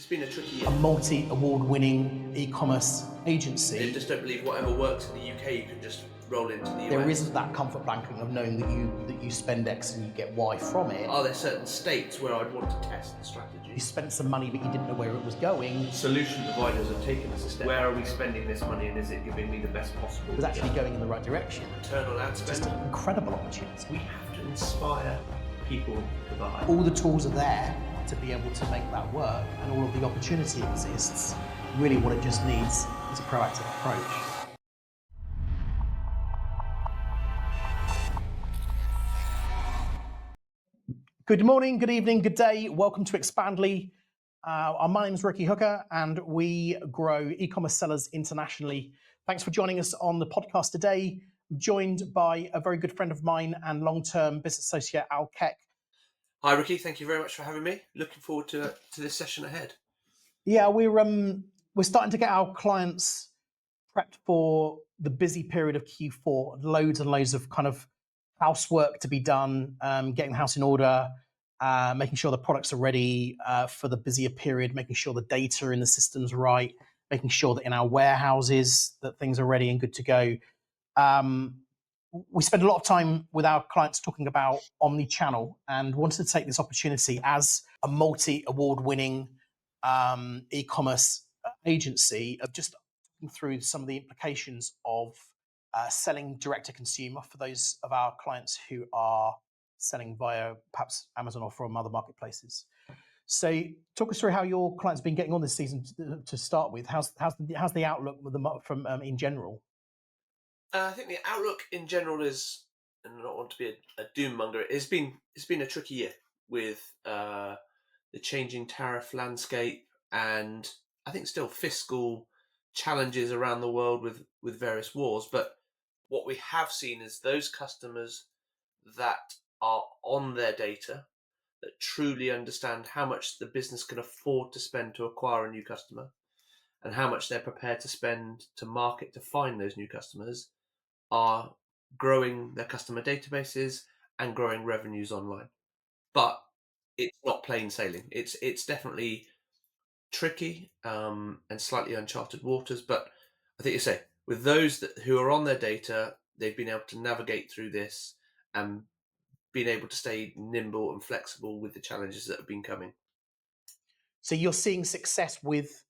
been a tricky a year. multi-award-winning e-commerce They agency. just don't believe whatever works in the UK, you can just roll into the US. There isn't that comfort blanket of knowing that you spend X and you get Y from it. Are there certain states where I'd want to test the strategy? You spent some money, but you didn't know where it was going. Solution providers have taken us a step. Where are we spending this money, and is it giving me the best possible? It was actually going in the right direction. Return on ad Just spend. an incredible opportunity. We have to inspire people to buy. All the tools are there to be able to make that work, and all of the opportunity exists. Really, what it just needs is a proactive approach. Good morning, good evening, good day. Welcome to Expandly. My name is Riki Hooker, and we grow e-commerce sellers internationally. Thanks for joining us on the podcast today. I'm joined by a very good friend of mine and long-term business associate, Keck. Hi, Riki. Thank you very much for having me. Looking forward to this session ahead. Yeah, we're starting to get our clients prepped for the busy period of Q4. Loads and loads of kind of housework to be done, getting the house in order, making sure the products are ready for the busier period, making sure the data in the system's right, making sure that in our warehouses that things are ready and good to go. We spend a lot of time with our clients talking about omni-channel, and wanted to take this opportunity as a multi-award-winning e-commerce agency of just talking through some of the implications of selling direct to consumer for those of our clients who are selling via perhaps Amazon or from other marketplaces. So talk us through how your clients have been getting on this season to start with. How's the outlook with from in general? I think the outlook in general is, and I don't want to be a doom monger, it's been a tricky year with the changing tariff landscape, and I think still fiscal challenges around the world with various wars. But what we have seen is those customers that are on their data, that truly understand how much the business can afford to spend to acquire a new customer, and how much they're prepared to spend to market to find those new customers, are growing their customer databases and growing revenues online. But it's not plain sailing. It's definitely tricky and slightly uncharted waters. But I think you say with those who are on their data, they've been able to navigate through this and been able to stay nimble and flexible with the challenges that have been coming. So you're seeing success with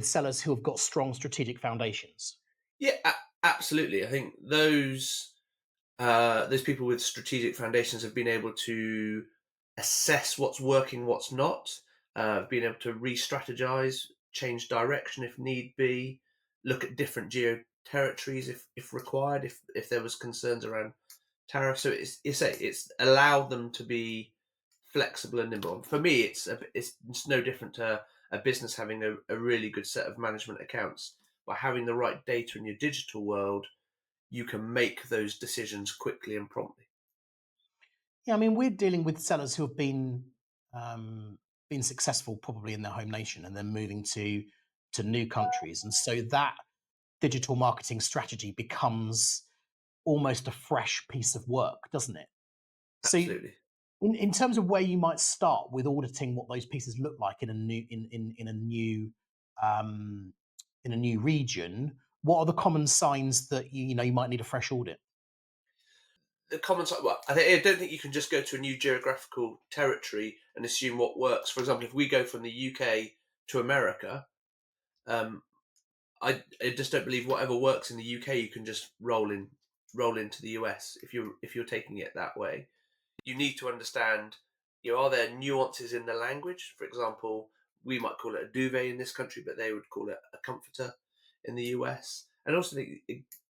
sellers who have got strong strategic foundations. Yeah, absolutely. I think those people with strategic foundations have been able to assess what's working, what's not, being able to re-strategize, change direction if need be, look at different geo-territories if required, if there was concerns around tariffs. So it's allowed them to be flexible and nimble. For me, it's no different to a business having a really good set of management accounts. By having the right data in your digital world, you can make those decisions quickly and promptly. Yeah, I mean, we're dealing with sellers who have been successful probably in their home nation and then moving to new countries, and so that digital marketing strategy becomes almost a fresh piece of work, doesn't it? Absolutely. So, in terms of where you might start with auditing what those pieces look like in a new region, what are the common signs that you might need a fresh audit? The common side, well, I don't think you can just go to a new geographical territory and assume what works. For example, if we go from the UK to America, I just don't believe whatever works in the UK you can just roll into the US if you're taking it that way. You need to understand, are there nuances in the language? For example, we might call it a duvet in this country, but they would call it a comforter in the US. And also,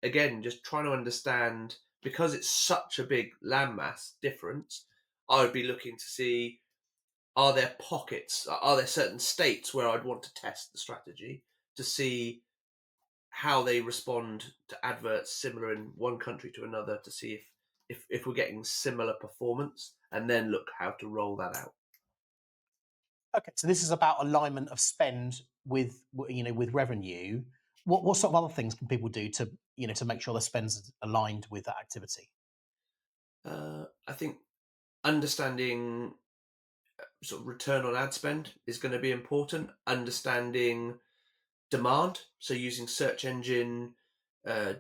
again, just trying to understand, because it's such a big landmass difference, I would be looking to see, are there pockets, are there certain states where I'd want to test the strategy to see how they respond to adverts similar in one country to another, to see if we're getting similar performance, and then look how to roll that out. Okay, so this is about alignment of spend with revenue. What sort of other things can people do to make sure their spend's aligned with that activity? I think understanding sort of return on ad spend is going to be important. Understanding demand, so using search engine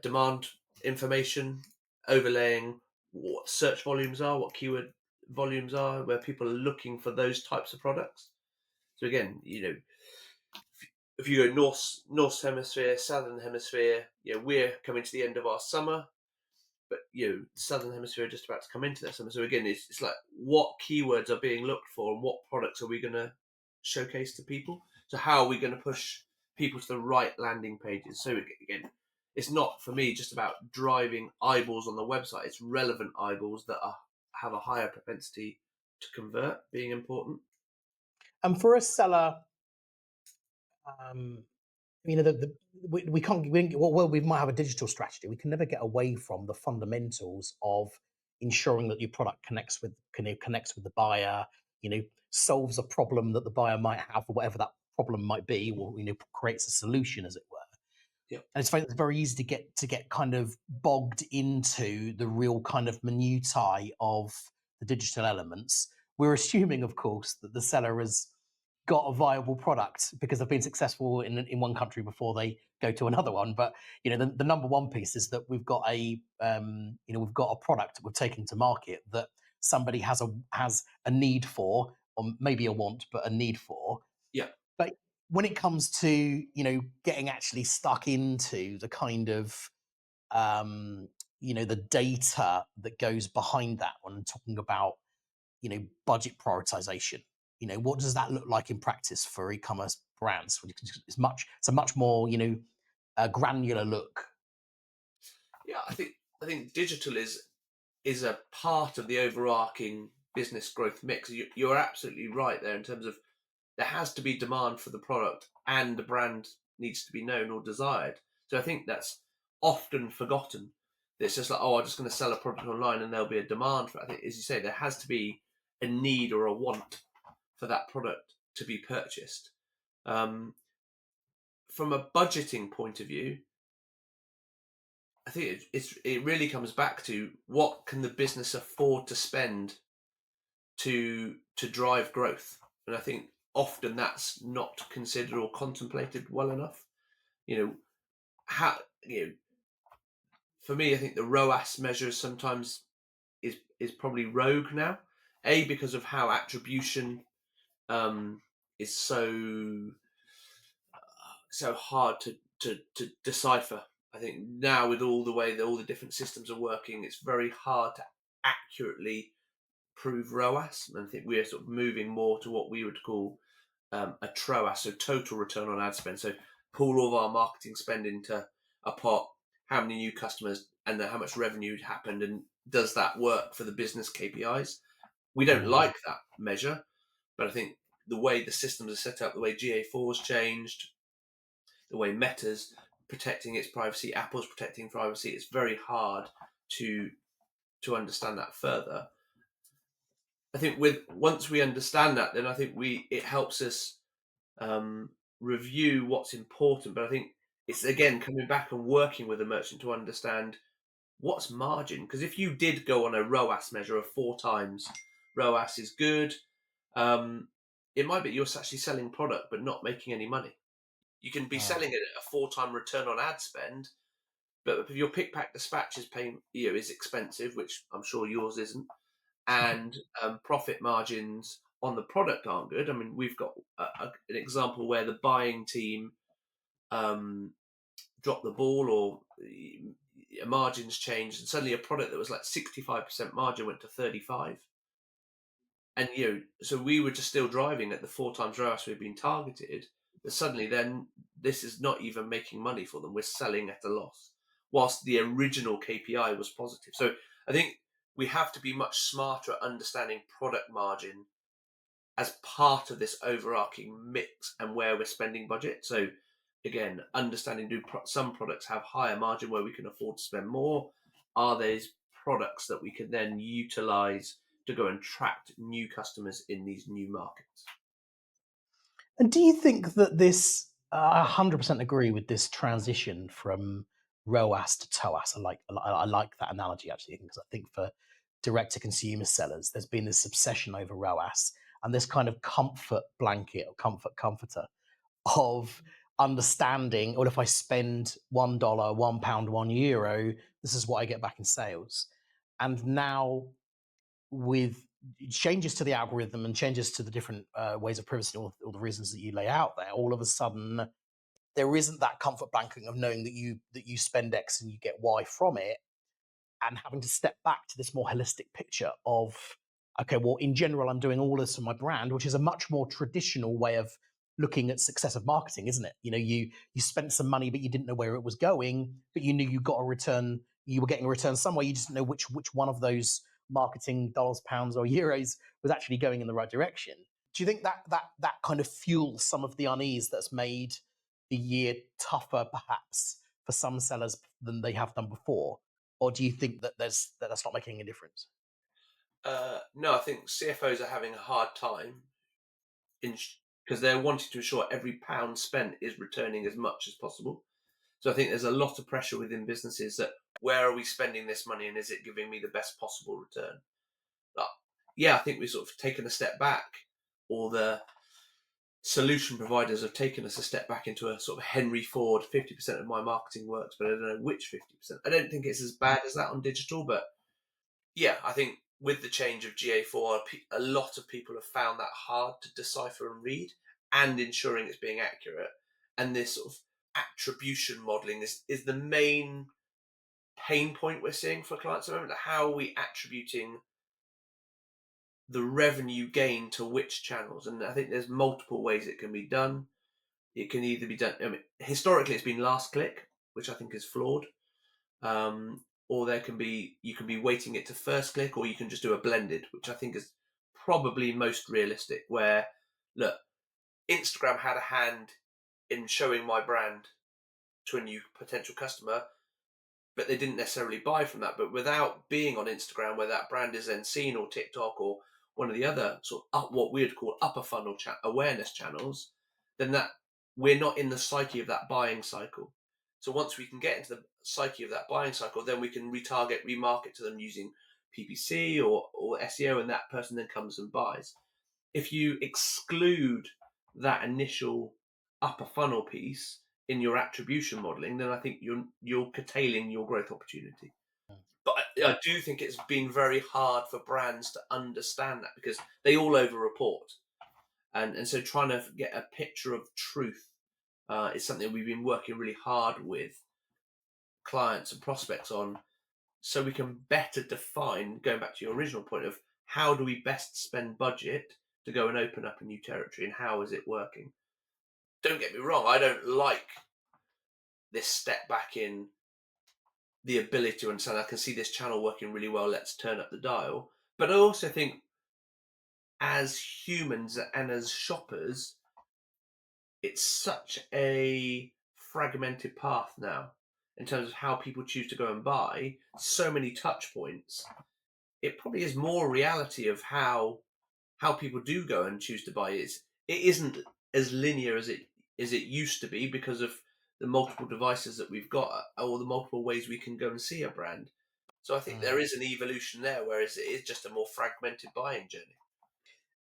demand information, overlaying what search volumes are, what keyword volumes are, where people are looking for those types of products. So again, if you go north hemisphere, southern hemisphere, we're coming to the end of our summer, but the southern hemisphere are just about to come into their summer. So again, it's like what keywords are being looked for and what products are we going to showcase to people. So how are we going to push people to the right landing pages? So again, it's not for me just about driving eyeballs on the website. It's relevant eyeballs that have a higher propensity to convert being important. And for a seller, we can't. Well, we might have a digital strategy. We can never get away from the fundamentals of ensuring that your product connects with the buyer. Solves a problem that the buyer might have, or whatever that problem might be, or creates a solution, as it were. Yep. And it's very easy to get kind of bogged into the real kind of minutiae of the digital elements. We're assuming, of course, that the seller has got a viable product because they've been successful in one country before they go to another one. But the number one piece is that we've got a product that we've taken to market that somebody has a need for, or maybe a want, but a need for. Yeah. But when it comes to getting actually stuck into the kind of the data that goes behind that one, talking about budget prioritization, what does that look like in practice for e-commerce brands? It's a much more granular look. Yeah, I think digital is a part of the overarching business growth mix. You're absolutely right there in terms of there has to be demand for the product and the brand needs to be known or desired. So I think that's often forgotten. It's just like, I'm just going to sell a product online and there'll be a demand for it. I think, as you say, there has to be a need or a want for that product to be purchased. From a budgeting point of view, I think it really comes back to what can the business afford to spend to drive growth, and I think often that's not considered or contemplated well enough. How for me, I think the ROAS measure sometimes is probably rogue now. Because of how attribution is so hard to decipher. I think now with all the way that all the different systems are working, it's very hard to accurately prove ROAS. And I think we're sort of moving more to what we would call a TOAS, so total return on ad spend. So pull all of our marketing spend into a pot, how many new customers and then how much revenue happened, and does that work for the business KPIs? We don't like that measure, but I think the way the systems are set up, the way GA4's changed, the way Meta's protecting its privacy, Apple's protecting privacy, it's very hard to understand that further. I think once we understand that, then I think it helps us review what's important. But I think it's again coming back and working with a merchant to understand what's margin. Because if you did go on a ROAS measure of 4 times, ROAS is good. It might be you're actually selling product but not making any money. You can be selling it at a 4-time return on ad spend, but if your pick, pack, dispatch is expensive, which I'm sure yours isn't, and profit margins on the product aren't good. I mean, we've got an example where the buying team dropped the ball, or margins changed, and suddenly a product that was like 65% margin went to 35%. And so we were just still driving at the 4 times ROAS we've been targeted, but suddenly then this is not even making money for them. We're selling at a loss, whilst the original KPI was positive. So I think we have to be much smarter at understanding product margin as part of this overarching mix and where we're spending budget. So again, understanding, do some products have higher margin where we can afford to spend more? Are these products that we can then utilize to go and attract new customers in these new markets? And do you think that this, I 100% agree with this transition from ROAS to TOAS? I like that analogy, actually, because I think for direct to consumer sellers, there's been this obsession over ROAS. and this kind of comfort blanket or comforter of understanding, well, if I spend $1, £1, €1, this is what I get back in sales. And now with changes to the algorithm and changes to the different ways of privacy, all the reasons that you lay out there, all of a sudden there isn't that comfort blanket of knowing that you spend X and you get Y from it, and having to step back to this more holistic picture of, okay, well, in general, I'm doing all this for my brand, which is a much more traditional way of looking at success of marketing, isn't it? You spent some money, but you didn't know where it was going, but you knew you got a return. You were getting a return somewhere. You just didn't know which one of those marketing dollars, pounds, or euros was actually going in the right direction. Do you think that kind of fuels some of the unease that's made the year tougher, perhaps, for some sellers than they have done before? Or do you think that that's not making a difference? No, I think CFOs are having a hard time because they're wanting to ensure every pound spent is returning as much as possible. So I think there's a lot of pressure within businesses that where are we spending this money and is it giving me the best possible return? But yeah, I think we've sort of taken a step back, or the solution providers have taken us a step back into a sort of Henry Ford 50% of my marketing works, but I don't know which 50%. I don't think it's as bad as that on digital, but yeah, I think with the change of GA4, a lot of people have found that hard to decipher and read, and ensuring it's being accurate. And this sort of attribution modeling is the main pain point we're seeing for clients at the moment. How are we attributing the revenue gain to which channels? And I think there's multiple ways it can be done. It can either be done, historically it's been last click, which I think is flawed. Or you can be weighting it to first click, or you can just do a blended, which I think is probably most realistic, where, look, Instagram had a hand in showing my brand to a new potential customer, but they didn't necessarily buy from that. But without being on Instagram, where that brand is then seen, or TikTok, or one of the other sort of what we would call upper funnel awareness channels, then that we're not in the psyche of that buying cycle. So once we can get into the psyche of that buying cycle, then we can retarget, remarket to them using PPC or SEO, and that person then comes and buys. If you exclude that initial upper funnel piece in your attribution modeling, then I think you're curtailing your growth opportunity. But I do think it's been very hard for brands to understand that, because they all over-report. And so trying to get a picture of truth is something we've been working really hard with clients and prospects on, so we can better define, going back to your original point of how do we best spend budget to go and open up a new territory, and how is it working? Don't get me wrong, I don't like this step back in the ability to understand, I can see this channel working really well, let's turn up the dial. But I also think as humans and as shoppers, it's such a fragmented path now in terms of how people choose to go and buy, so many touch points. It probably is more reality of how people do go and choose to buy. It isn't as linear as it used to be, because of the multiple devices that we've got, or the multiple ways we can go and see a brand. So I think there is an evolution there, whereas it is just a more fragmented buying journey.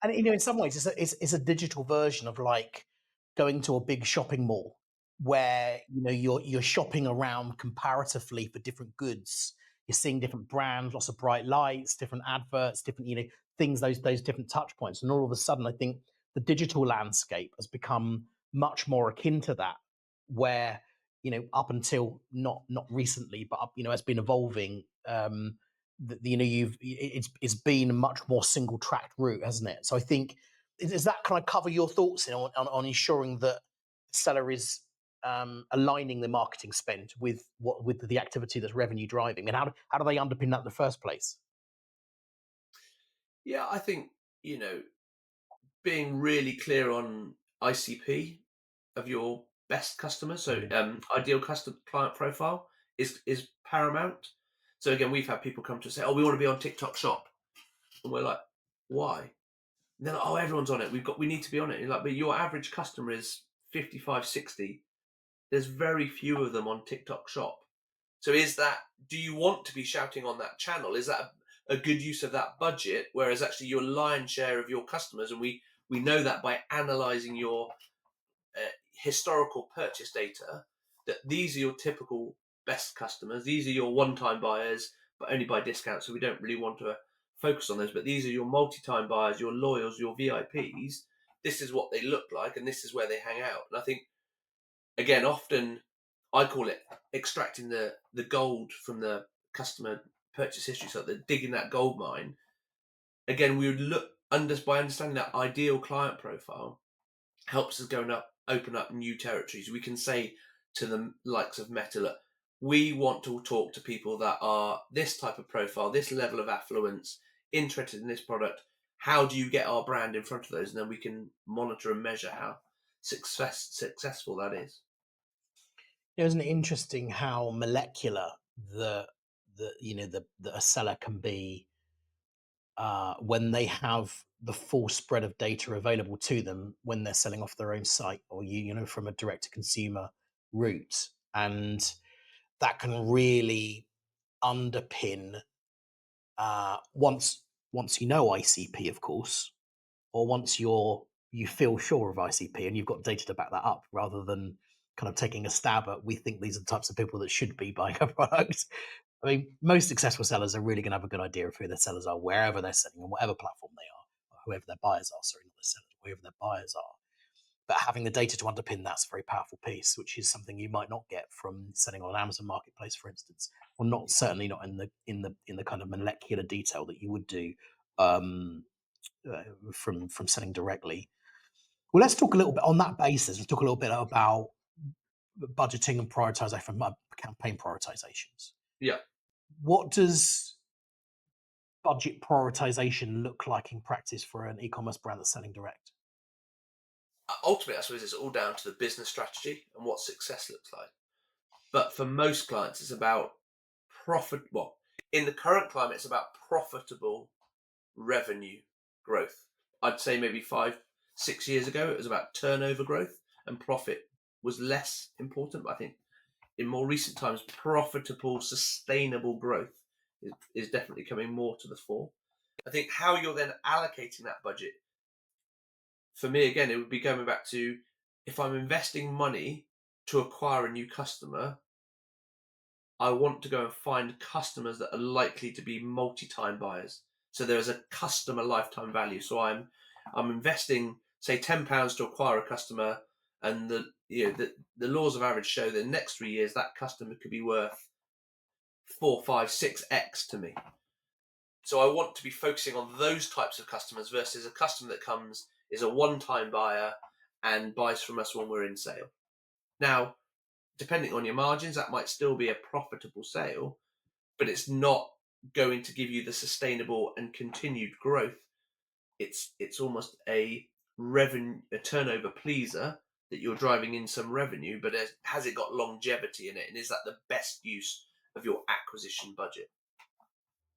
And in some ways, it's a digital version of like going to a big shopping mall where you're shopping around comparatively for different goods. You're seeing different brands, lots of bright lights, different adverts, different things, those different touch points. And all of a sudden, I think the digital landscape has become much more akin to that, where up until not recently, but has been evolving. It's been a much more single tracked route, hasn't it? So I think, does that kind of cover your thoughts on ensuring that the seller is aligning the marketing spend with the activity that's revenue driving, and how do they underpin that in the first place? Yeah, I think being really clear on ICP of your best customer, so ideal customer client profile is paramount. So again, we've had people come to us say, "Oh, we want to be on TikTok Shop," and we're like, "Why?" And they're like, "Oh, everyone's on it. We need to be on it." And you're like, but your average customer is 55, 60. There's very few of them on TikTok Shop. So do you want to be shouting on that channel? Is that a good use of that budget, whereas actually your lion's share of your customers, and we know that by analysing your historical purchase data, that these are your typical best customers. These are your one-time buyers, but only by discount. So we don't really want to focus on those. But these are your multi-time buyers, your loyals, your VIPs. This is what they look like, and this is where they hang out. And I think, again, often I call it extracting the gold from the customer purchase history. So they're digging that gold mine. Again, we would look by understanding that ideal client profile helps us open up new territories. We can say to the likes of Meta, look, we want to talk to people that are this type of profile, this level of affluence, interested in this product. How do you get our brand in front of those? And then we can monitor and measure how successful that is. Isn't it interesting how molecular the a seller can be when they have the full spread of data available to them when they're selling off their own site, or from a direct to consumer route, and that can really underpin once you know ICP, of course, or once you feel sure of ICP and you've got data to back that up, rather than kind of taking a stab at, we think these are the types of people that should be buying our product. I mean, most successful sellers are really going to have a good idea of who their sellers are, wherever they're selling, on whatever platform they are, or whoever their buyers are. Sorry, not their sellers, whoever their buyers are. But having the data to underpin that's a very powerful piece, which is something you might not get from selling on an Amazon marketplace, for instance, or certainly not in the kind of molecular detail that you would do from selling directly. Well, let's talk a little bit on that basis. Let's talk a little bit about budgeting and prioritization, campaign prioritizations. Yeah. What does budget prioritization look like in practice for an e-commerce brand that's selling direct? Ultimately, I suppose it's all down to the business strategy and what success looks like. But for most clients, it's about profit. Well, in the current climate, it's about profitable revenue growth. I'd say maybe 5-6 years ago, it was about turnover growth, and profit was less important. But I think in more recent times, profitable, sustainable growth is definitely coming more to the fore. I think how you're then allocating that budget, for me, again, it would be going back to, if I'm investing money to acquire a new customer, I want to go and find customers that are likely to be multi-time buyers. So there is a customer lifetime value. So I'm investing, say, £10 to acquire a customer, and the laws of average show that in the next 3 years that customer could be worth 4, 5, 6x to me. So I want to be focusing on those types of customers versus a customer that comes, is a one-time buyer and buys from us when we're in sale. Now, depending on your margins, that might still be a profitable sale, but it's not going to give you the sustainable and continued growth. It's almost a turnover pleaser that you're driving in some revenue, but has it got longevity in it, and is that the best use of your acquisition budget?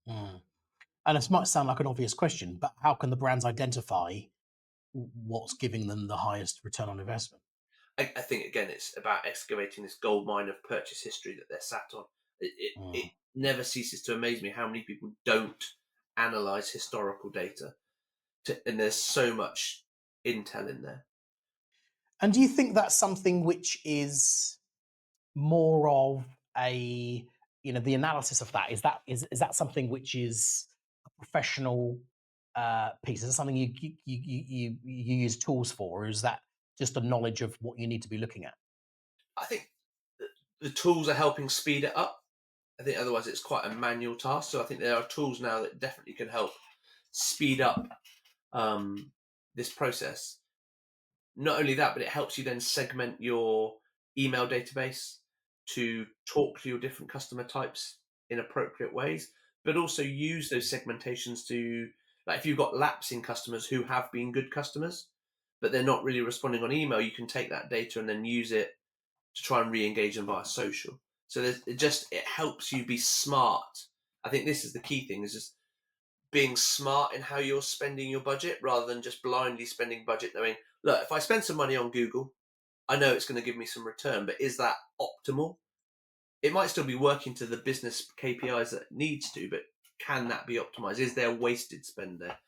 And this might sound like an obvious question, but how can the brands identify what's giving them the highest return on investment? I think, again, it's about excavating this gold mine of purchase history that they're sat on. It never ceases to amaze me how many people don't analyze historical data, and there's so much intel in there. And do you think that's something which is more of a, the analysis of that, is that something which is a professional piece? Is it something you use tools for, or is that just a knowledge of what you need to be looking at? I think the tools are helping speed it up. I think otherwise it's quite a manual task. So I think there are tools now that definitely can help speed up this process. Not only that, but it helps you then segment your email database to talk to your different customer types in appropriate ways, but also use those segmentations to, like, if you've got lapsing customers who have been good customers, but they're not really responding on email, you can take that data and then use it to try and re-engage them via social. So it helps you be smart. I think this is the key thing, is just being smart in how you're spending your budget, rather than just blindly spending budget knowing, look, if I spend some money on Google, I know it's going to give me some return, but is that optimal? It might still be working to the business KPIs that it needs to, but can that be optimized? Is there wasted spend there?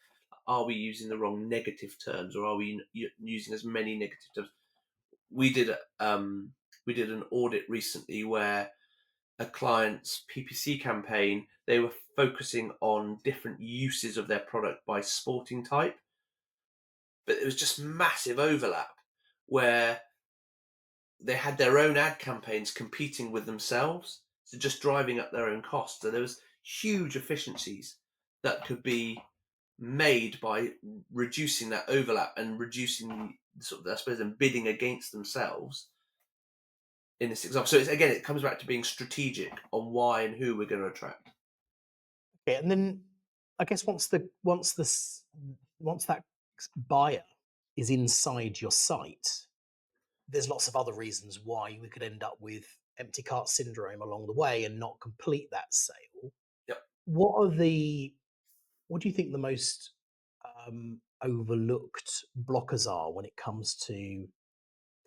Are we using the wrong negative terms, or are we using as many negative terms? We did an audit recently where a client's PPC campaign, they were focusing on different uses of their product by sporting type, but it was just massive overlap where they had their own ad campaigns competing with themselves, so just driving up their own costs. So there was huge efficiencies that could be made by reducing that overlap and reducing sort of, I suppose, them bidding against themselves in this example. So again, it comes back to being strategic on why and who we're going to attract. Okay, and then I guess once that buyer is inside your site, there's lots of other reasons why we could end up with empty cart syndrome along the way and not complete that sale. Yep. What do you think the most overlooked blockers are when it comes to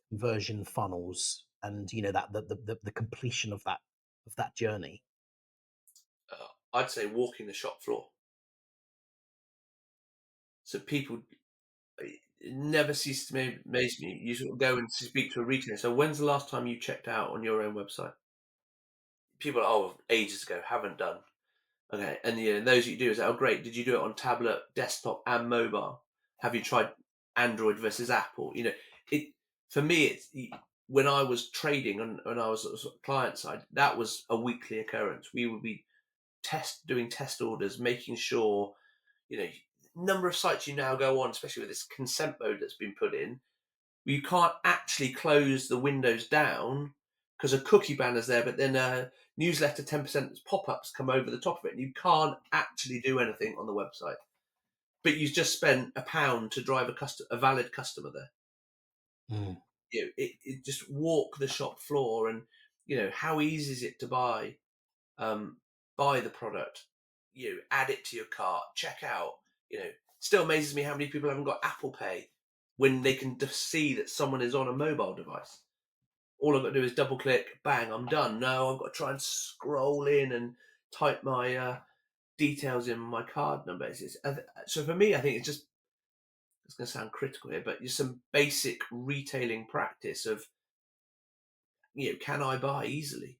conversion funnels and that the completion of that journey? I'd say walking the shop floor. So people, it never ceases to amaze me. You sort of go and speak to a retailer. So when's the last time you checked out on your own website? People are, oh, ages ago, haven't done. Okay, and those you do is, oh great, did you do it on tablet, desktop, and mobile? Have you tried Android versus Apple? It for me, it's when I was trading and when I was sort of client side, that was a weekly occurrence. We would be doing test orders, making sure, number of sites you now go on, especially with this consent mode that's been put in, you can't actually close the windows down because a cookie banner's there, but then a newsletter 10% pop-ups come over the top of it, and you can't actually do anything on the website. But you just spent £1 to drive a valid customer there. Mm. It just walk the shop floor, and how easy is it to buy the product, add it to your cart, check out. Still amazes me how many people haven't got Apple Pay when they can just see that someone is on a mobile device. All I've got to do is double click, bang, I'm done. No, I've got to try and scroll in and type my details in, my card number. So for me, I think it's going to sound critical here, but just some basic retailing practice of, can I buy easily?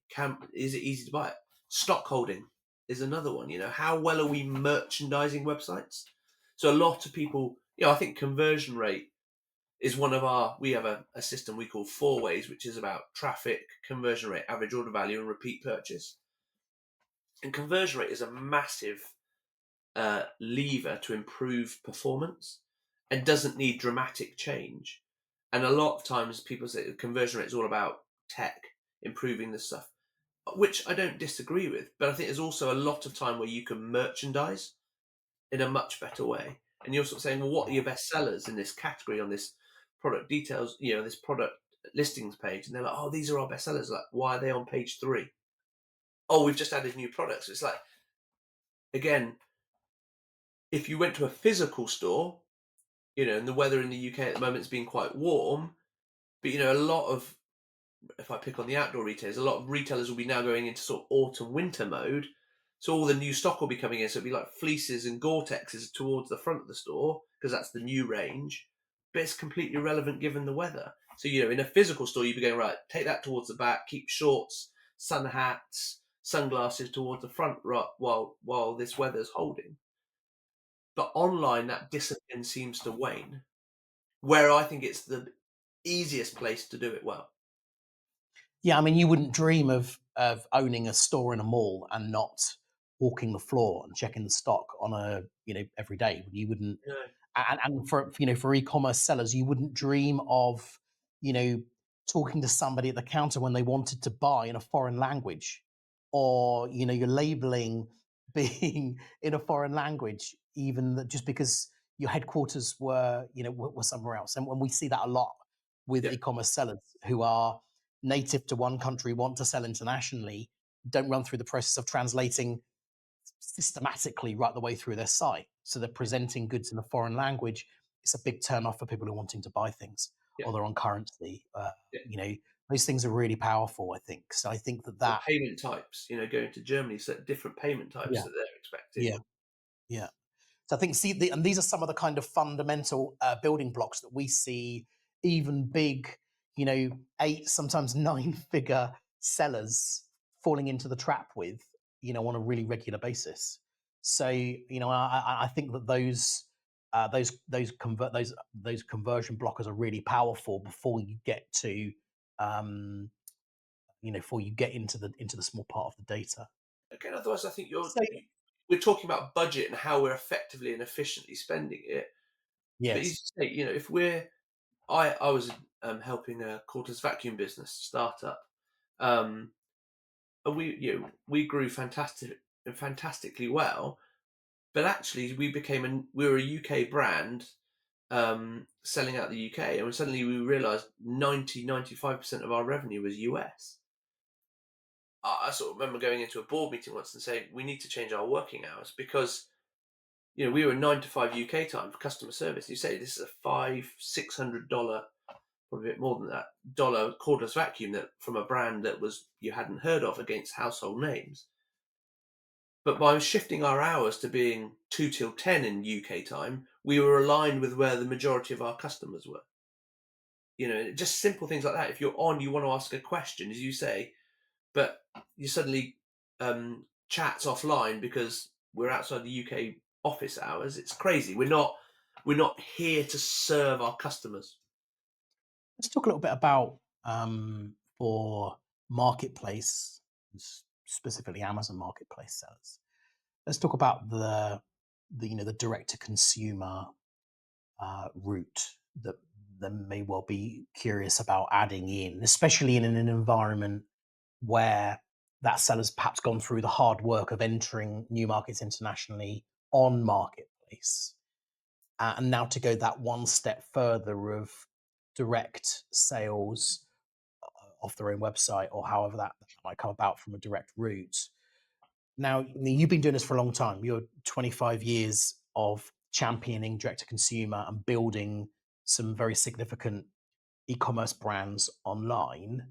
Is it easy to buy it? Stock holding is another one. How well are we merchandising websites? So a lot of people, I think conversion rate is we have a system we call 4 ways, which is about traffic, conversion rate, average order value, and repeat purchase. And conversion rate is a massive lever to improve performance and doesn't need dramatic change. And a lot of times people say conversion rate is all about tech, improving the stuff, which I don't disagree with. But I think there's also a lot of time where you can merchandise in a much better way. And you're sort of saying, well, what are your best sellers in this category on this product details, this product listings page? And they're like, oh, these are our best sellers. Like, why are they on page 3? Oh, we've just added new products. It's like, again, if you went to a physical store, and the weather in the UK at the moment has been quite warm, but a lot of, if I pick on the outdoor retailers, a lot of retailers will be now going into sort of autumn winter mode. So all the new stock will be coming in. So it'll be like fleeces and Gore-Texes towards the front of the store because that's the new range. But it's completely irrelevant given the weather. So, in a physical store, you'd be going, right, take that towards the back, keep shorts, sun hats, sunglasses towards the front, right, while this weather's holding. But online, that discipline seems to wane, where I think it's the easiest place to do it well. Yeah, I mean, you wouldn't dream of owning a store in a mall and not walking the floor and checking the stock on a every day. You wouldn't, Yeah. and for e-commerce sellers, you wouldn't dream of talking to somebody at the counter when they wanted to buy in a foreign language, or your labeling being in a foreign language, even just because your headquarters were were somewhere else. And when we see that a lot with Yeah. e-commerce sellers who are native to one country, want to sell internationally, don't run through the process of translating systematically right the way through their site. So they're presenting goods in a foreign language. It's a big turn off for people who are wanting to buy things. Yeah. or they're on currency. Yeah. You know, those things are really powerful, I think. So I think Or that payment types, going to Germany, so different payment types yeah, that they're expecting. yeah, yeah. So I think and these are some of the kind of fundamental building blocks that we see even big, 8, sometimes 9-figure sellers falling into the trap with, on a really regular basis. So I think that those conversion blockers are really powerful before you get to before you get into the small part of the data. Again, otherwise, I think So we're talking about budget and how we're effectively and efficiently spending it. But you yes, say, if I was helping a cordless vacuum business startup, um, and we grew fantastically well. But actually, we were a UK brand selling out the UK, and suddenly we realised 95% of our revenue was US. I sort of remember going into a board meeting once and saying we need to change our working hours because we were 9 to 5 UK time for customer service. You say this is a $500-600, probably a bit more than that, dollar cordless vacuum that from a brand that was you hadn't heard of against household names. But by shifting our hours to being 2 till 10 in UK time, we were aligned with where the majority of our customers were. Just simple things like that. If you're on, you want to ask a question, as you say, but you suddenly chats offline because we're outside the UK office hours. It's crazy. We're not here to serve our customers. let's talk a little bit about for marketplace, specifically Amazon marketplace sellers. Let's talk about the direct to consumer route that they may well be curious about adding in, especially in an environment where that seller's perhaps gone through the hard work of entering new markets internationally on marketplace, and now to go that one step further of direct sales off their own website or however that might come about from a direct route. Now, you've been doing this for a long time. You're 25 years of championing direct to consumer and building some very significant e-commerce brands online.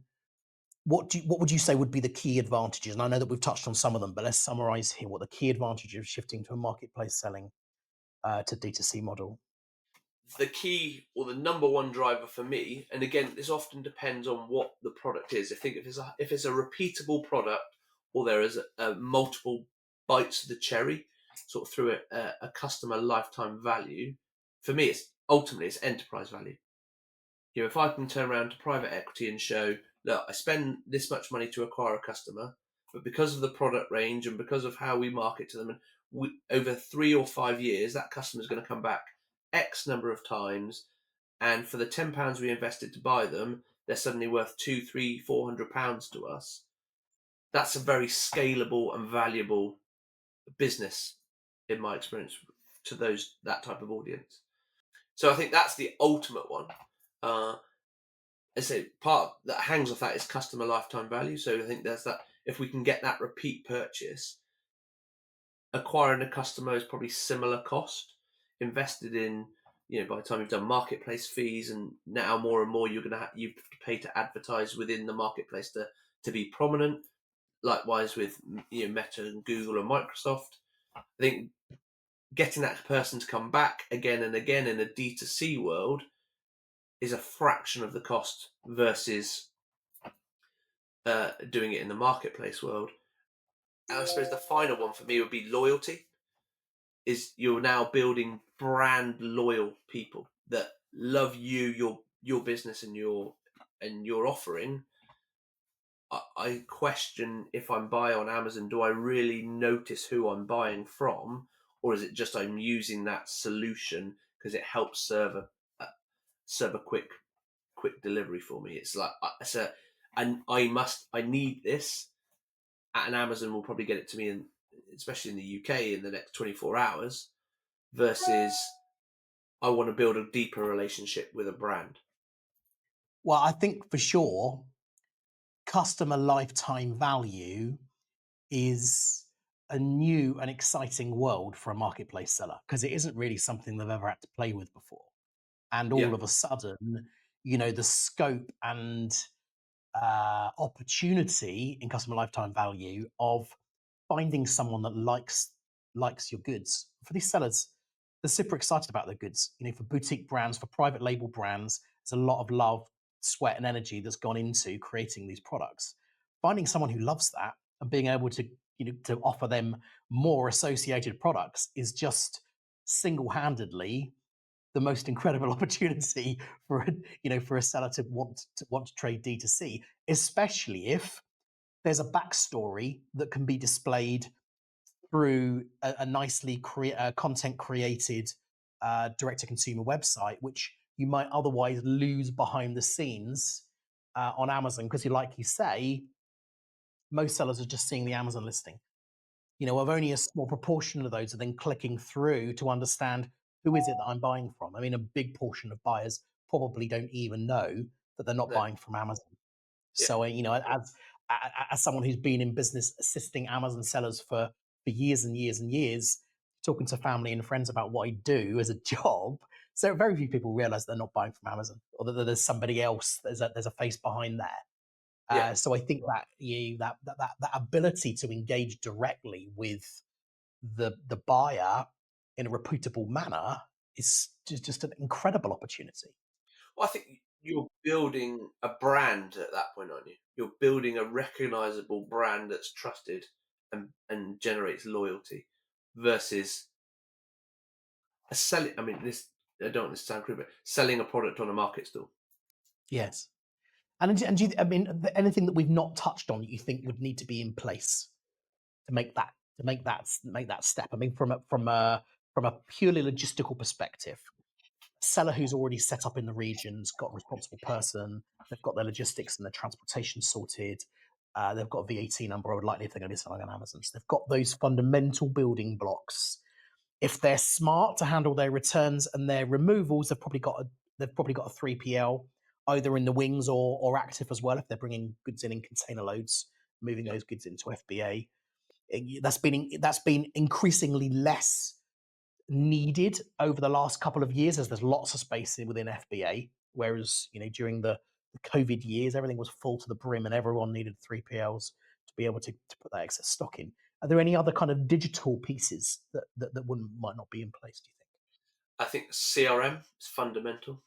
What would you say would be the key advantages? And I know that we've touched on some of them, but let's summarize here what the key advantage of shifting to a marketplace selling to D2C model. The key or the number one driver for me, and again, this often depends on what the product is. I think if it's a repeatable product or there is multiple bites of the cherry, sort of through a customer lifetime value, for me, it's enterprise value. If I can turn around to private equity and show, look, I spend this much money to acquire a customer, but because of the product range and because of how we market to them, and over 3 or 5 years, that customer is going to come back X number of times, and for the £10 we invested to buy them, they're suddenly worth £200, £300, £400 to us. That's a very scalable and valuable business, in my experience, to that type of audience. So I think that's the ultimate one. I say part that hangs off that is customer lifetime value. So I think there's that. If we can get that repeat purchase, acquiring a customer is probably similar cost invested in. By the time you've done marketplace fees, and now more and more you have to pay to advertise within the marketplace to be prominent. Likewise with Meta and Google and Microsoft. I think getting that person to come back again and again in a D2C world is a fraction of the cost versus doing it in the marketplace world. And I suppose the final one for me would be loyalty. Is you're now building brand loyal people that love your business and your offering. I question if I'm buying on Amazon, do I really notice who I'm buying from, or is it just I'm using that solution because it helps serve a quick delivery for me? It's like and I need this, and Amazon will probably get it to me, especially in the UK, in the next 24 hours, versus I want to build a deeper relationship with a brand. Well, I think for sure, customer lifetime value is a new and exciting world for a marketplace seller because it isn't really something they've ever had to play with before. And Yeah, all of a sudden, the scope and opportunity in customer lifetime value of finding someone that likes your goods. For these sellers, they're super excited about their goods. For boutique brands, for private label brands, there's a lot of love, sweat, and energy that's gone into creating these products. Finding someone who loves that and being able to to offer them more associated products is just single-handedly the most incredible opportunity for for a seller to want to trade D2C, especially if there's a backstory that can be displayed through a nicely content created direct to consumer website, which you might otherwise lose behind the scenes on Amazon, because like you say, most sellers are just seeing the Amazon listing. Of only a small proportion of those are then clicking through to understand who is it that I'm buying from. I mean, a big portion of buyers probably don't even know that they're not No. buying from Amazon. Yeah. So, as someone who's been in business assisting Amazon sellers for years and years and years, talking to family and friends about what I do as a job, so very few people realize they're not buying from Amazon, or that there's somebody else. There's a face behind there. Yeah. So I think that that ability to engage directly with the buyer in a reputable manner is just an incredible opportunity. Well, I think you're building a brand at that point, aren't you? You're building a recognizable brand that's trusted and generates loyalty versus a selling. I mean, this, I don't want this to sound crude, but selling a product on a market stall. Yes. And I mean, anything that we've not touched on that you think would need to be in place to make that step? I mean, from a purely logistical perspective, seller who's already set up in the regions, got a responsible person, they've got their logistics and their transportation sorted, they've got a VAT number, or likely if they're going to be selling on Amazon. So they've got those fundamental building blocks. If they're smart to handle their returns and their removals, they've probably got a 3PL either in the wings or active as well if they're bringing goods in container loads, moving those goods into FBA. That's been increasingly less needed over the last couple of years, as there's lots of space within FBA. Whereas during the COVID years, everything was full to the brim, and everyone needed 3PLs to be able to put that excess stock in. Are there any other kind of digital pieces that might not be in place, do you think? I think CRM is fundamental.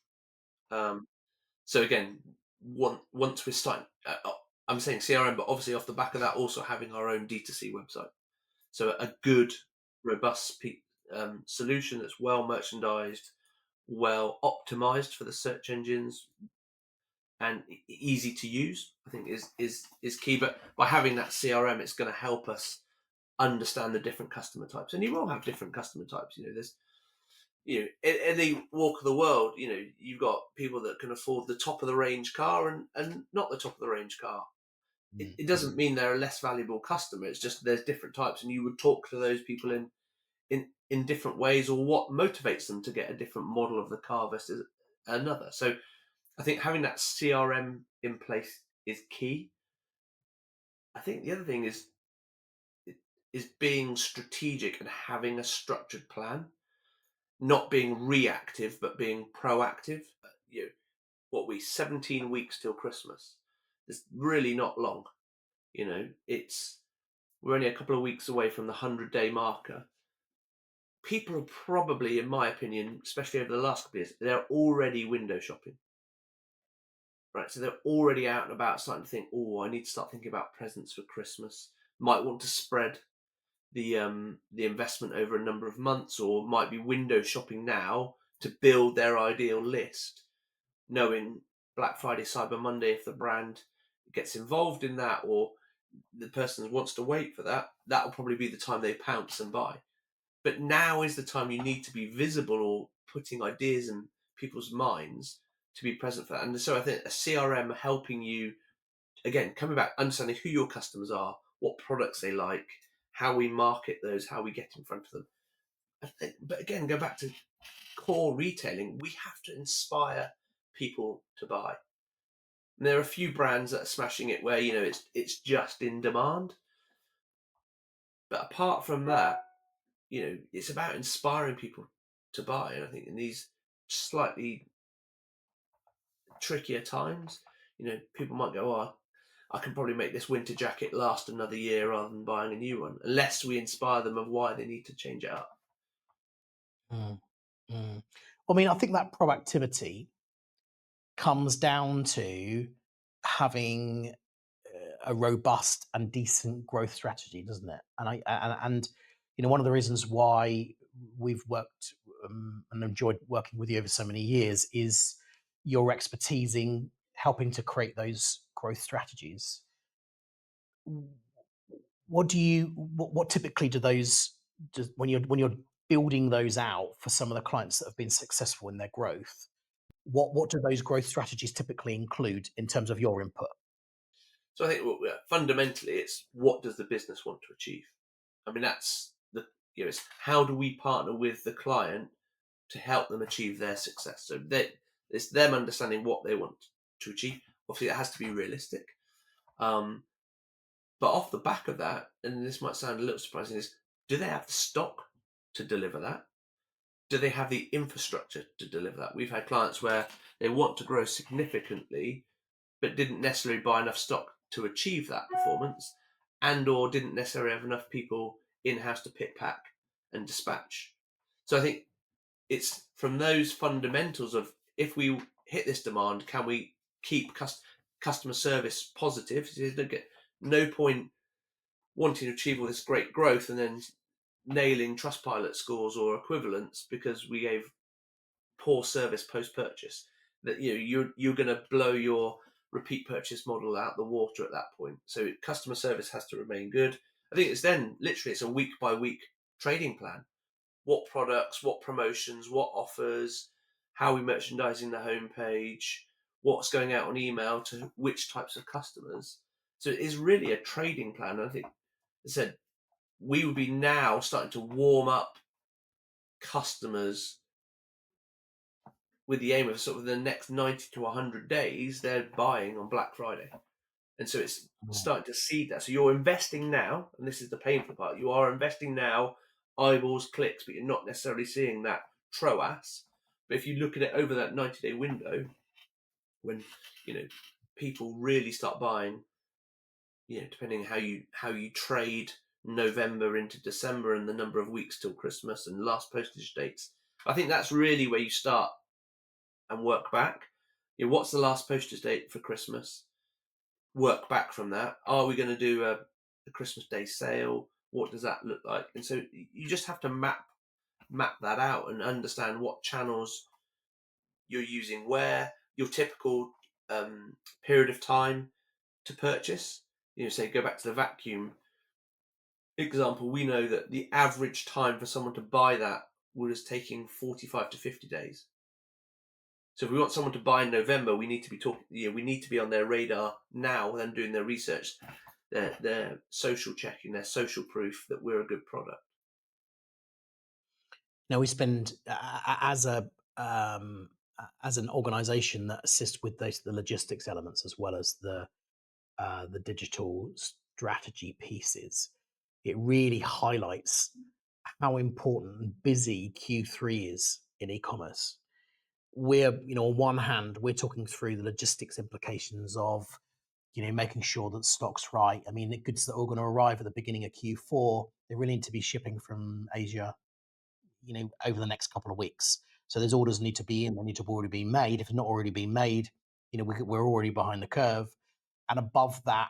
So again, once we're starting, I'm saying CRM, but obviously off the back of that, also having our own D2C website. So a good, robust solution that's well merchandised, well optimized for the search engines, and easy to use, I think is key. But by having that CRM, it's going to help us understand the different customer types, and you will have different customer types. There's in any walk of the world, you've got people that can afford the top of the range car and not the top of the range car. It doesn't mean they're a less valuable customer. It's just there's different types, and you would talk to those people in different ways, or what motivates them to get a different model of the car versus another. So I think having that CRM in place is key. I think the other thing is being strategic and having a structured plan, not being reactive but being proactive. What 17 weeks till Christmas? It's really not long. We're only a couple of weeks away from the 100-day marker. People are probably, in my opinion, especially over the last couple of years, they're already window shopping. Right, so they're already out and about, starting to think, I need to start thinking about presents for Christmas. Might want to spread the investment over a number of months, or might be window shopping now to build their ideal list, knowing Black Friday, Cyber Monday, if the brand gets involved in that, or the person wants to wait for that, that will probably be the time they pounce and buy. But now is the time you need to be visible, or putting ideas in people's minds to be present for that. And so I think a CRM helping you, again, coming back, understanding who your customers are, what products they like, how we market those, how we get in front of them. But again, go back to core retailing. We have to inspire people to buy. And there are a few brands that are smashing it where it's just in demand. But apart from that, it's about inspiring people to buy. And I think in these slightly trickier times, people might go, "Oh, I can probably make this winter jacket last another year rather than buying a new one," unless we inspire them of why they need to change it up. Mm, mm. I mean, I think that proactivity comes down to having a robust and decent growth strategy, doesn't it? And one of the reasons why we've worked and enjoyed working with you over so many years is your expertise in helping to create those growth strategies. What typically do those when you're building those out for some of the clients that have been successful in their growth? What do those growth strategies typically include in terms of your input? So I think fundamentally, it's what does the business want to achieve? I mean, that's it's how do we partner with the client to help them achieve their success? So it's them understanding what they want to achieve. Obviously, it has to be realistic. But off the back of that, and this might sound a little surprising, is do they have the stock to deliver that? Do they have the infrastructure to deliver that? We've had clients where they want to grow significantly, but didn't necessarily buy enough stock to achieve that performance, and or didn't necessarily have enough people in-house to pick, pack, and dispatch. So I think it's from those fundamentals of, if we hit this demand, can we keep customer service positive? So you don't get no point wanting to achieve all this great growth and then nailing Trustpilot scores or equivalents because we gave poor service post purchase. That you're going to blow your repeat purchase model out the water at that point. So customer service has to remain good. I think it's then literally it's a week by week trading plan. What products, what promotions, what offers, how are we merchandising the homepage, what's going out on email to which types of customers. So it is really a trading plan. And I think, as I said, we would be now starting to warm up customers with the aim of sort of the next 90 to 100 days, they're buying on Black Friday. And so it's starting to seed that. So you're investing now, and this is the painful part, you are investing now, eyeballs, clicks, but you're not necessarily seeing that TOAS. But if you look at it over that 90-day window, when people really start buying, depending how you trade November into December and the number of weeks till Christmas and last postage dates, I think that's really where you start and work back. What's the last postage date for Christmas? Work back from that. Are we going to do a Christmas Day sale? What does that look like? And so you just have to map that out and understand what channels you're using, where your typical period of time to purchase. Say go back to the vacuum example. We know that the average time for someone to buy that was taking 45 to 50 days. So if we want someone to buy in November, we need to be talking. We need to be on their radar now, then doing their research, their social checking, their social proof that we're a good product. Now we spend as an organisation that assists with the logistics elements as well as the digital strategy pieces. It really highlights how important and busy Q3 is in e-commerce. We're, on one hand, we're talking through the logistics implications of, making sure that stock's right. I mean, the goods that are going to arrive at the beginning of Q4, they really need to be shipping from Asia, over the next couple of weeks. So those orders need to be in, they need to have already been made. If it's not already been made, we're already behind the curve. And above that,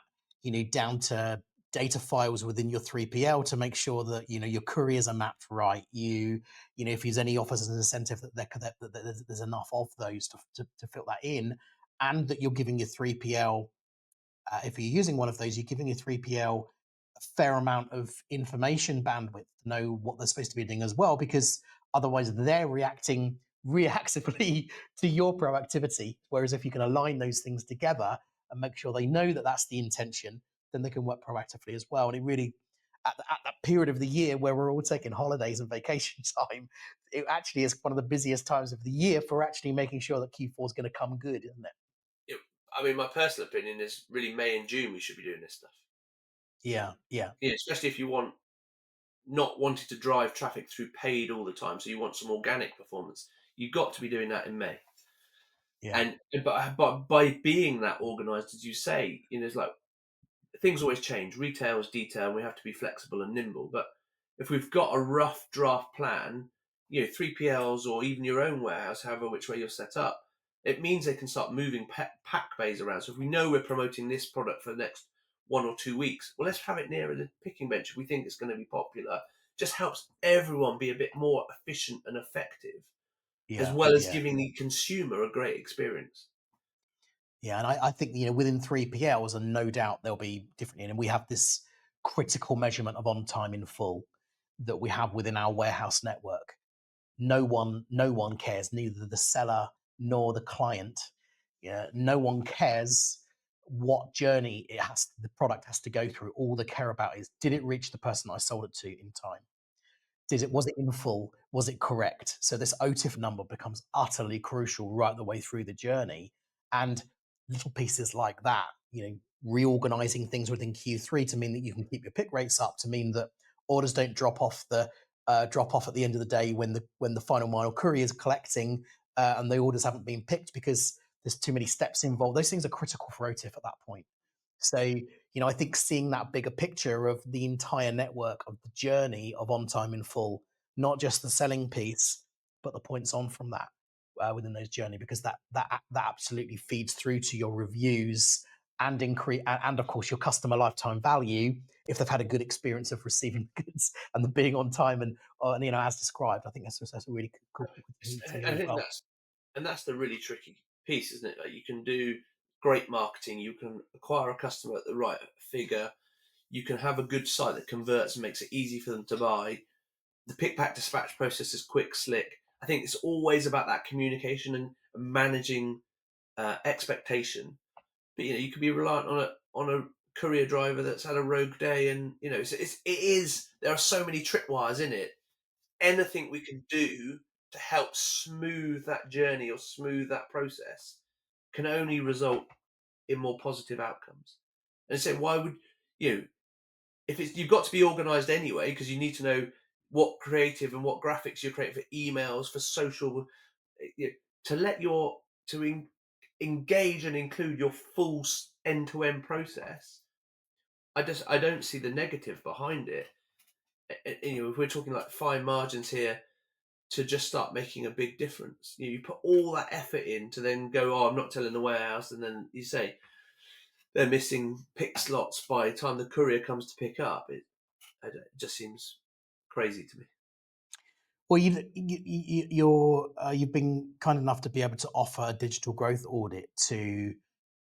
down to data files within your 3PL to make sure that your couriers are mapped right. If there's any offers as an incentive that there's enough of those to fill that in, and that you're giving your 3PL, if you're using one of those, you're giving your 3PL a fair amount of information bandwidth to know what they're supposed to be doing as well, because otherwise they're reacting reactively to your proactivity. Whereas if you can align those things together and make sure they know that that's the intention, then they can work proactively as well. And it really, at that period of the year where we're all taking holidays and vacation time, it actually is one of the busiest times of the year for actually making sure that Q4 is going to come good, isn't it? I mean, my personal opinion is really May and June we should be doing this stuff. Yeah. Especially if you want not wanting to drive traffic through paid all the time, so you want some organic performance. You've got to be doing that in May. Yeah. But by being that organized, as you say, it's like things always change. Retail is detail, and we have to be flexible and nimble. But if we've got a rough draft plan, 3PLs or even your own warehouse, however which way you're set up, it means they can start moving pack bays around. So if we know we're promoting this product for the next 1 or 2 weeks, well, let's have it nearer the picking bench if we think it's going to be popular. Just helps everyone be a bit more efficient and effective, as Yeah. well as Yeah. giving the consumer a great experience. Yeah, and I think within 3PLs, and no doubt there'll be different. And we have this critical measurement of on time in full that we have within our warehouse network. No one cares, neither the seller nor the client. Yeah, no one cares what journey the product has to go through. All they care about is, did it reach the person I sold it to in time? Was it in full? Was it correct? So this OTIF number becomes utterly crucial right the way through the journey. And little pieces like that, reorganizing things within Q3 to mean that you can keep your pick rates up, to mean that orders don't drop off at the end of the day when the final mile courier is collecting, and the orders haven't been picked because there's too many steps involved. Those things are critical for OTIF at that point. So, I think seeing that bigger picture of the entire network, of the journey of on time in full, not just the selling piece, but the points on from that, within those journey, because that absolutely feeds through to your reviews and increase, and of course your customer lifetime value if they've had a good experience of receiving goods and the being on time and as described. I think that's a really cool thing to hear I as think well. that's the really tricky piece, isn't it? Like, you can do great marketing, you can acquire a customer at the right figure, you can have a good site that converts and makes it easy for them to buy. The pick pack dispatch process is quick, slick. I think it's always about that communication and managing expectation. But you can be reliant on a courier driver that's had a rogue day, and there are so many tripwires in it. Anything we can do to help smooth that journey or smooth that process can only result in more positive outcomes. And so why would you if it's you've got to be organized anyway, because you need to know what creative and what graphics you're creating for emails, for social, you know, to let your to engage and include your full end-to-end process. I don't see the negative behind it. If we're talking like fine margins here, to just start making a big difference. You put all that effort in to then go, oh, I'm not telling the warehouse, and then you say they're missing pick slots by the time the courier comes to pick up. It just seems crazy to me. Well, you've been kind enough to be able to offer a digital growth audit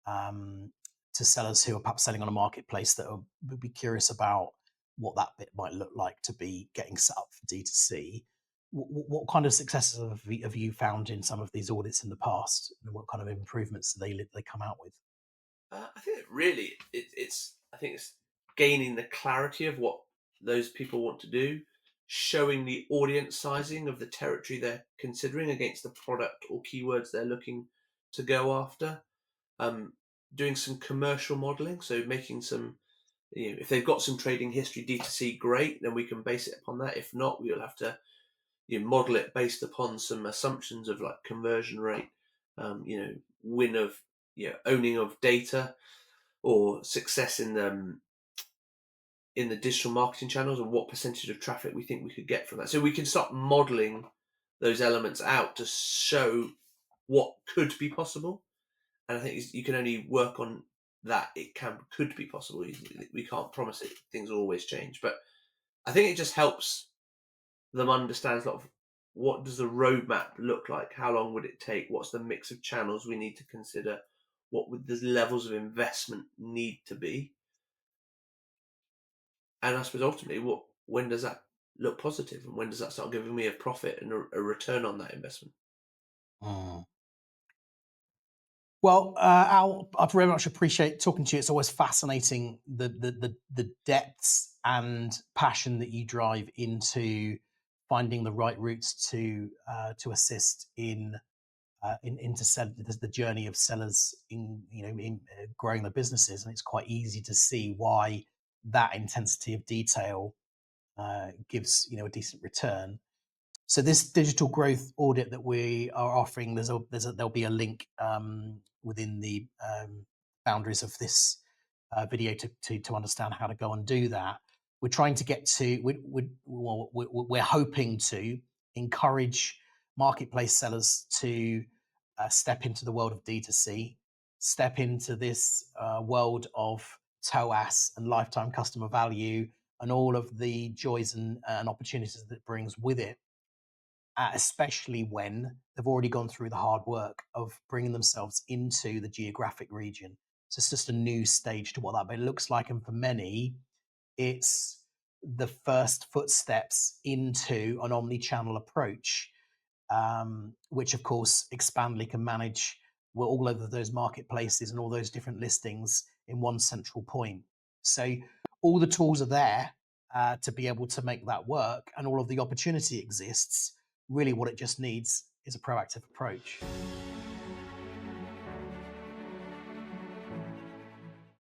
um, to sellers who are perhaps selling on a marketplace that would be curious about what that bit might look like to be getting set up for D2C. What kind of successes have you found in some of these audits in the past? And what kind of improvements do they come out with? I think I think it's gaining the clarity of what those people want to do, showing the audience sizing of the territory they're considering against the product or keywords they're looking to go after. Um, Doing some commercial modeling, so making some, if they've got some trading history D2C, great, then we can base it upon that. If not, we'll have to model it based upon some assumptions of like conversion rate, win of owning of data, or success in the digital marketing channels, and what percentage of traffic we think we could get from that. So we can start modeling those elements out to show what could be possible. And I think you can only work on that. It could be possible. We can't promise it. Things will always change, but I think it just helps them understand sort of what does the roadmap look like? How long would it take? What's the mix of channels we need to consider? What would the levels of investment need to be? And I suppose ultimately, when does that look positive, and when does that start giving me a profit and a return on that investment? Mm. Well, Al, I very much appreciate talking to you. It's always fascinating the depths and passion that you drive into finding the right routes to assist into the journey of sellers in growing their businesses, and it's quite easy to see why that intensity of detail gives a decent return. So this digital growth audit that we are offering, there'll be a link within the boundaries of this video to understand how to go and do that. We're trying to get to, we're hoping to encourage marketplace sellers to step into the world of D2C, step into this world of TOAS and lifetime customer value and all of the joys and opportunities that it brings with it, especially when they've already gone through the hard work of bringing themselves into the geographic region. So it's just a new stage to what that looks like. And for many, it's the first footsteps into an omni-channel approach, which of course Expandly can manage all over those marketplaces and all those different listings in one central point. So all the tools are there to be able to make that work, and all of the opportunity exists. Really what it just needs is a proactive approach.